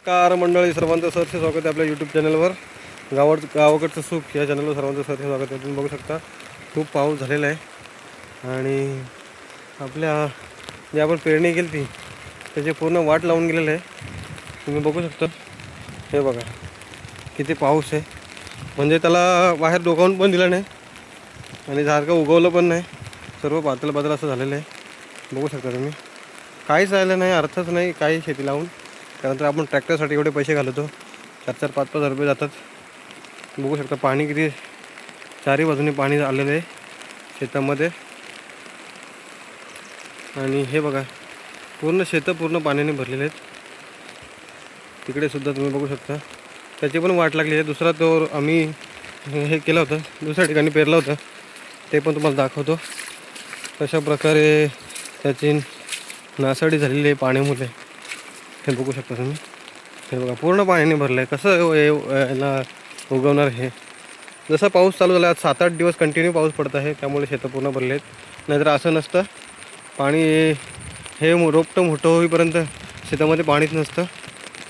Car मंडळी सर्वांचं सरसे स्वागत आहे आपल्या यूट्यूब चॅनलवर. गावाकडचं सुख या चॅनलवर सर्वांचं सरसे स्वागत आहे. तुम्ही बघू शकता खूप पाऊस झालेला आहे आणि आपल्या जे आपण पेरणी केली ती त्याची पूर्ण वाट लावून गेलेलं आहे. तुम्ही बघू शकता हे बघा किती पाऊस आहे, म्हणजे त्याला बाहेर डोकावून पण दिलं नाही आणि सारखं उगवलं पण नाही. सर्व बादल बादल असं झालेलं आहे. बघू शकता तुम्ही काहीच राहिलं नाही, अर्थच नाही काही शेती लावून. त्यानंतर आपण ट्रॅक्टरसाठी एवढे पैसे घालवतो, 4-4, 5-5 रुपये जातात. बघू शकता पाणी किती चारी बाजूने पाणी आलेलं आहे शेतामध्ये. आणि हे बघा पूर्ण शेतं पूर्ण पाण्याने भरलेले आहेत. तिकडे सुद्धा तुम्ही बघू शकता त्याची पण वाट लागली आहे. दुसरा तो आम्ही हे केलं होतं, दुसऱ्या ठिकाणी पेरलं होतं, ते पण तुम्हाला दाखवतो कशा प्रकारे त्याची नासाडी झालेली आहे पाण्यामुळे. हे बघू शकता तुम्ही, हे बघा पूर्ण पाण्याने भरलं आहे. कसं याला उगवणार हे? जसा पाऊस चालू झाला, 7-8 दिवस कंटिन्यू पाऊस पडत आहे, त्यामुळे शेतं पूर्ण भरले आहेत. नाहीतर असं नसतं, पाणी हे रोपटं मोठं होईपर्यंत शेतामध्ये पाणीच नसतं.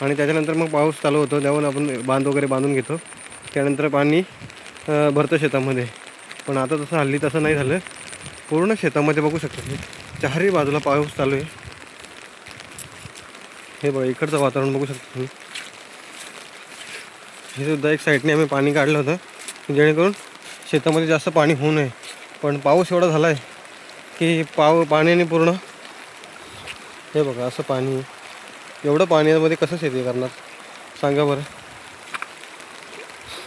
आणि त्याच्यानंतर मग पाऊस चालू होतो, त्यावर आपण बांध वगैरे बांधून घेतो, त्यानंतर पाणी भरतं शेतामध्ये. पण आता तसं हल्ली तसं नाही झालं. पूर्ण शेतामध्ये बघू शकता चारही बाजूला पाऊस चालू आहे. हे बघा इकडचं वातावरण बघू शकता तुम्ही. हे सुद्धा एक साईडने आम्ही पाणी काढलं होतं जेणेकरून शेतामध्ये जास्त पाणी होऊ नये. पण पाऊस एवढा झाला आहे की पाण्याने पूर्ण हे बघा असं पाणी, एवढं पाण्यामध्ये कसं शेती करणार सांगा बरं.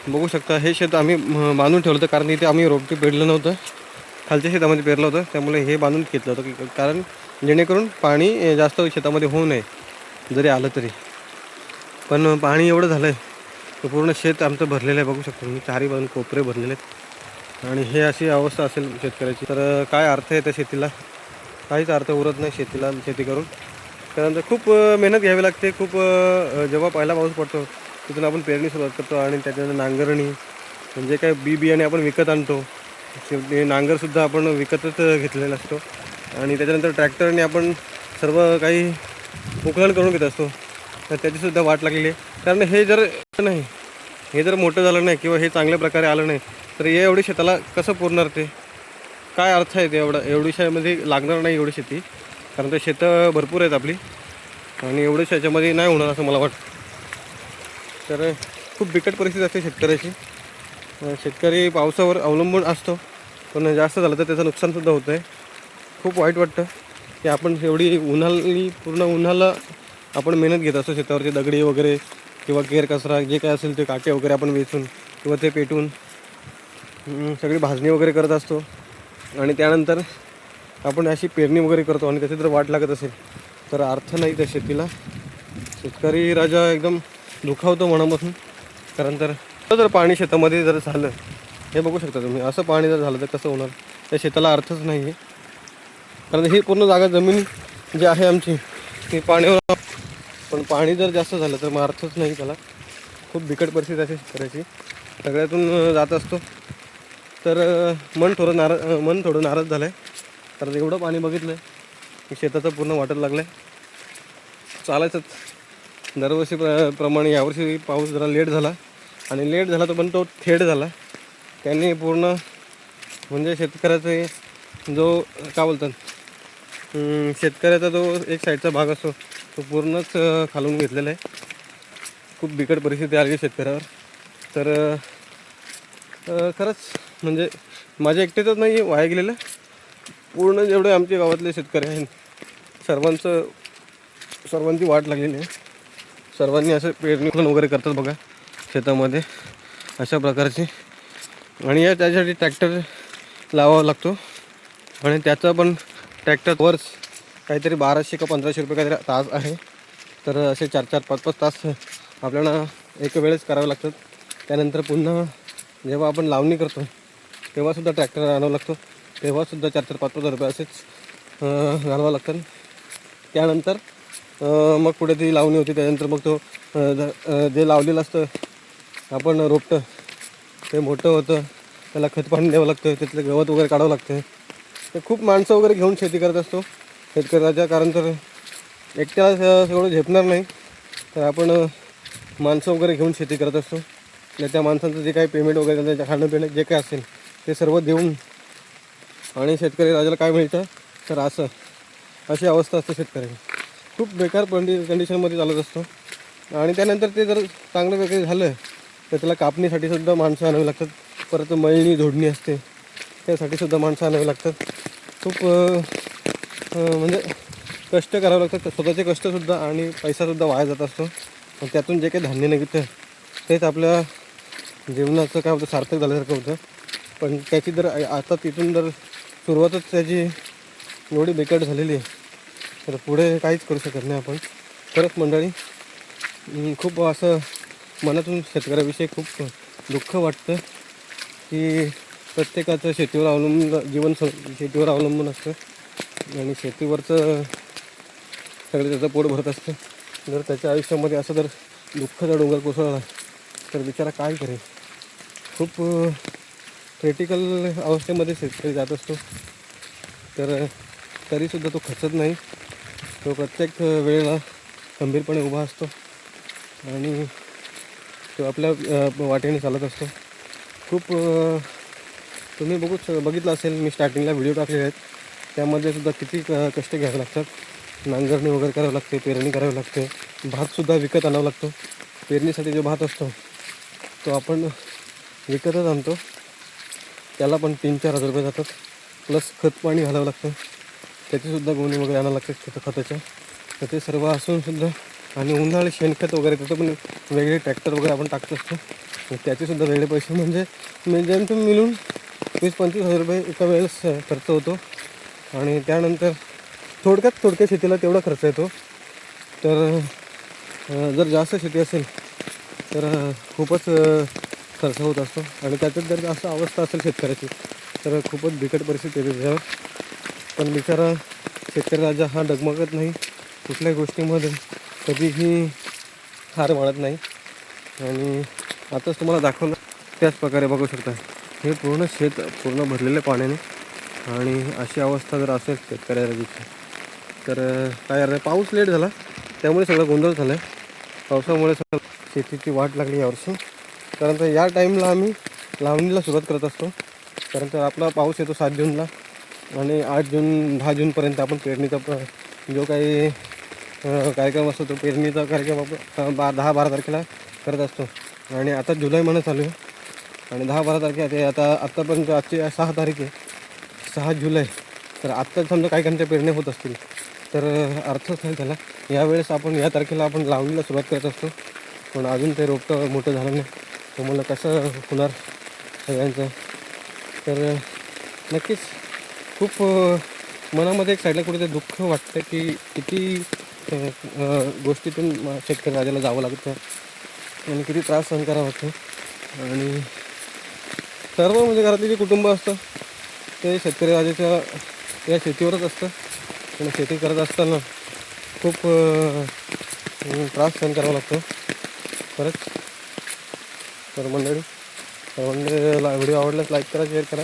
बघू शकता हे शेत आम्ही बांधून ठेवलं होतं, कारण इथे आम्ही रोपटे पेरलं नव्हतं, खालच्या शेतामध्ये पेरलं होतं, त्यामुळे हे बांधून घेतलं होतं, कारण जेणेकरून पाणी जास्त शेतामध्ये होऊ नये जरी आलं तरी. पण पाणी एवढं झालं आहे तर पूर्ण शेत आमचं भरलेलं आहे. बघू शकतो मी चारही बाजून कोपरे भरलेले आहेत. आणि हे अशी अवस्था असेल शेतकऱ्याची तर काय अर्थ आहे त्या शेतीला? काहीच अर्थ उरत नाही शेतीला, शेती करून. त्यानंतर खूप मेहनत घ्यावी लागते. खूप जेव्हा पहिला पाऊस पडतो तिथून आपण पेरणी सुरुवात करतो आणि त्याच्यानंतर नांगरणी, म्हणजे काय बियाणे आपण विकत आणतो, ते नांगरसुद्धा आपण विकतच घेतलेला असतो. आणि त्याच्यानंतर ट्रॅक्टरने आपण सर्व काही उकळण करून घेत असतो, तर त्याचीसुद्धा वाट लागलेली आहे. कारण हे जर मोठं झालं नाही किंवा हे चांगल्या प्रकारे आलं नाही तर हे एवढी शेताला कसं पुरणार? ते काय अर्थ आहे? ते एवढीशामध्ये लागणार नाही एवढी शेती, कारण ते शेतं भरपूर आहेत आपली आणि एवढ्याच ह्याच्यामध्ये नाही होणार असं मला वाटतं. तर खूप बिकट परिस्थिती असते शेतकऱ्याची. शेतकरी पावसावर अवलंबून असतो, पण जास्त झालं तर त्याचं नुकसानसुद्धा होतं आहे. खूप वाईट वाटतं की आपण एवढी पूर्ण उन्हाला आपण मेहनत घेत असतो शेतावरती, दगडी वगैरे किंवा केर कचरा जे काय असेल ते काटे वगैरे आपण वेचून किंवा ते पेटून सगळी भाजणी वगैरे करत असतो. आणि त्यानंतर आपण अशी पेरणी वगैरे करतो आणि त्याची जर वाट लागत असेल तर अर्थ नाही त्या शेतीला. शेतकरी राजा एकदम दुखावतो मनापासून. कारण जर पाणी शेतामध्ये जर झालं, हे बघू शकता तुम्ही, असं पाणी जर झालं तर कसं होणार? त्या शेताला अर्थच नाही आहे. कारण ही पूर्ण जागा जमीन जी आहे आमची ती पाण्यावर, पण पाणी जर जास्त झालं तर मग अर्थच नाही त्याला. खूप बिकट परिस्थिती असे शेतकऱ्याची, सगळ्यातून जात असतो. तर मन थोडं नाराज झालं आहे, कारण एवढं पाणी बघितलं आहे की शेताचं पूर्ण वाटत लागलं आहे. चालायचंच दरवर्षी प्रमाणे यावर्षी पाऊस जरा लेट झाला, आणि लेट झाला तो पण तो थेट झाला. त्यांनी पूर्ण म्हणजे शेतकऱ्याचे जो काय बोलतात शेतकऱ्याचा जो एक साईडचा भाग असतो तो पूर्णच खालून घेतलेला आहे. खूप बिकट परिस्थिती आली शेतकऱ्यावर. तर खरंच म्हणजे माझ्या एकटेच नाही वाया गेलेलं, पूर्ण जेवढे आमच्या गावातले शेतकरी आहेत सर्वांची वाट लागलेली आहे. सर्वांनी असं पेरणी वगैरे करतात बघा शेतामध्ये अशा प्रकारची. आणि त्याच्यासाठी ट्रॅक्टर लावावा लागतो, आणि त्याचा पण ट्रॅक्टरवरच काहीतरी 1200 का 1500 रुपये काहीतरी तास आहे. तर असे 4-4, 5-5 तास आपल्याला एक वेळेस करावे लागतात. त्यानंतर पुन्हा जेव्हा आपण लावणी करतो तेव्हासुद्धा ट्रॅक्टर आणावं लागतो, तेव्हासुद्धा 4-4, 5-5 रुपये असेच घालावं लागतात. त्यानंतर मग पुढे ती लावणी होती. त्यानंतर मग तो जे लावलेलं असतं आपण रोपटं ते मोठं होतं, त्याला खत पाणी द्यावं लागतं, त्यातलं गवत वगैरे काढावं लागतं. ते खूप माणसं वगैरे घेऊन शेती करत असतो शेतकऱ्याच्या, कारण तर एकट्याला सगळं झेपणार नाही. तर आपण माणसं वगैरे घेऊन शेती करत असतो. त्या माणसांचं जे काही पेमेंट वगैरे त्यांचं खाणं पिणं जे काय असेल ते सर्व देऊन आणि शेतकरी राजाला काय मिळतं तर अशी अवस्था असते शेतकऱ्याची. खूप बेकार कंडिशनमध्ये चालत असतो. आणि त्यानंतर ते जर चांगलं वगैरे झालं तर त्याला कापणीसाठी सुद्धा माणसं आणावी लागतात. परत मळणी झोडणी असते त्यासाठी सुद्धा माणसं आणावी लागतात. खूप म्हणजे कष्ट करावं लागतात. स्वतःचे कष्टसुद्धा आणि पैसासुद्धा वाया जात असतो. पण त्यातून जे काही धान्य निघतं तेच आपल्या जीवनाचं काय होतं सार्थक झाल्यासारखं होतं. पण त्याची जर आता तिथून जर सुरुवातच त्याची एवढी बिकट झालेली आहे तर पुढे काहीच करू शकत नाही आपण. खरंच मंडळी खूप असं मनातून शेतकऱ्याविषयी खूप दुःख वाटतं की प्रत्येकाचं शेतीवर अवलंबून जीवन शेतीवर अवलंबून असतं आणि शेतीवरचं सगळं त्याचं पोट भरत असतं. जर त्याच्या आयुष्यामध्ये असं जर दुःखाचा डोंगर कोसळला तर बिचारा काय करेल. खूप क्रिटिकल अवस्थेमध्ये शेतकरी जात असतो. तर तरीसुद्धा तो खचत नाही. तो प्रत्येक वेळेला खंबीरपणे उभा असतो आणि तो आपल्या वाटेने चालत असतो. खूप तुम्ही बघितलं असेल मी स्टार्टिंगला व्हिडिओ टाकलेले आहेत त्यामध्ये सुद्धा किती कष्ट घ्यावे लागतात. नांगरणी वगैरे करावं लागते, पेरणी करावी लागते, भातसुद्धा विकत आणावं लागतो. पेरणीसाठी जो भात असतो तो आपण विकतच आणतो. त्याला पण 3-4 हजार रुपये जातात. प्लस खत पाणी घालावं लागतं. त्याचीसुद्धा गोणी वगैरे आणावं लागते खताच्या. तर ते सर्व असूनसुद्धा आणि उन्हाळी शेणखत वगैरे त्याचं पण वेगळे ट्रॅक्टर वगैरे आपण टाकत असतो. त्याचेसुद्धा वेगळे पैसे म्हणजे जेमतेम मिळून 20-25 हजार रुपये एका वेळेस खर्च होतो. आणि त्यानंतर थोडक्या शेतीला तेवढा खर्च येतो. तर जर जास्त शेती असेल तर खूपच खर्च होत असतो. आणि त्याच्यात जर असं अवस्था असेल शेतकऱ्याची तर खूपच बिकट परिस्थिती येते त्याच्यावर. पण बिचारा शेतकरी राजा हा डगमगत नाही. कुठल्याही गोष्टीमध्ये कधीही हार मानत नाही. आणि आताच तुम्हाला दाखवलं त्याच प्रकारे बघू शकता हे पूर्ण शेत पूर्ण भरलेलं पाण्याने. आणि अशी अवस्था जर असेल शेतकऱ्याची तर काय अर्थ. पाऊस लेट झाला त्यामुळे सगळं गोंधळ झाला आहे. पावसामुळे सगळं शेतीची वाट लागली यावर्षी. कारण तर या टाईमला आम्ही लावणीला सुरुवात करत असतो. कारण तर आपला पाऊस येतो 7 जूनला आणि 8 जून 10 जूनपर्यंत आपण पेरणीचा जो काही कार्यक्रम असतो तो पेरणीचा कार्यक्रम आपण 10-12 तारखेला करत असतो. आणि आता जुलै महिना चालू आहे आणि 10-12 तारखे आत्तापर्यंत आजची 6 तारीख आहे, 6 जुलै. तर आत्ता समजा काही काहींच्या पेरण्या होत असतील तर अर्थच नाही त्याला. यावेळेस आपण या तारखेला आपण लावणीला सुरुवात करत असतो. पण अजून ते रोपटं मोठं झालं नाही. तर मला कसं होणार सगळ्यांचं. तर नक्कीच खूप मनामध्ये एक साईडला कुठेतरी दुःख वाटतं की किती गोष्टीतून शेतकरी राजाला जावं लागतं आणि किती त्रास सहन करावा लागतो. आणि सर्व म्हणजे घरातले जे कुटुंब असतं ते शेतकरी राजाच्या या शेतीवरच असतं. आणि शेती करत असताना खूप त्रास सहन करावा लागतो खरंच. तर मंडळी व्हिडिओ आवडल्यास लाईक करा, शेअर करा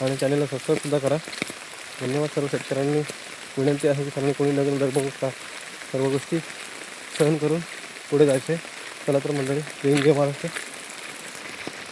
आणि चॅनलला सबस्क्राईबसुद्धा करा. धन्यवाद. सर्व शेतकऱ्यांनी विनंती आहे की सर्व कोणी लग्न बघू का सर्व गोष्टी सहन करून पुढे जायचे. चला तर मंडळी, जय हिंद, जय महाराष्ट्र.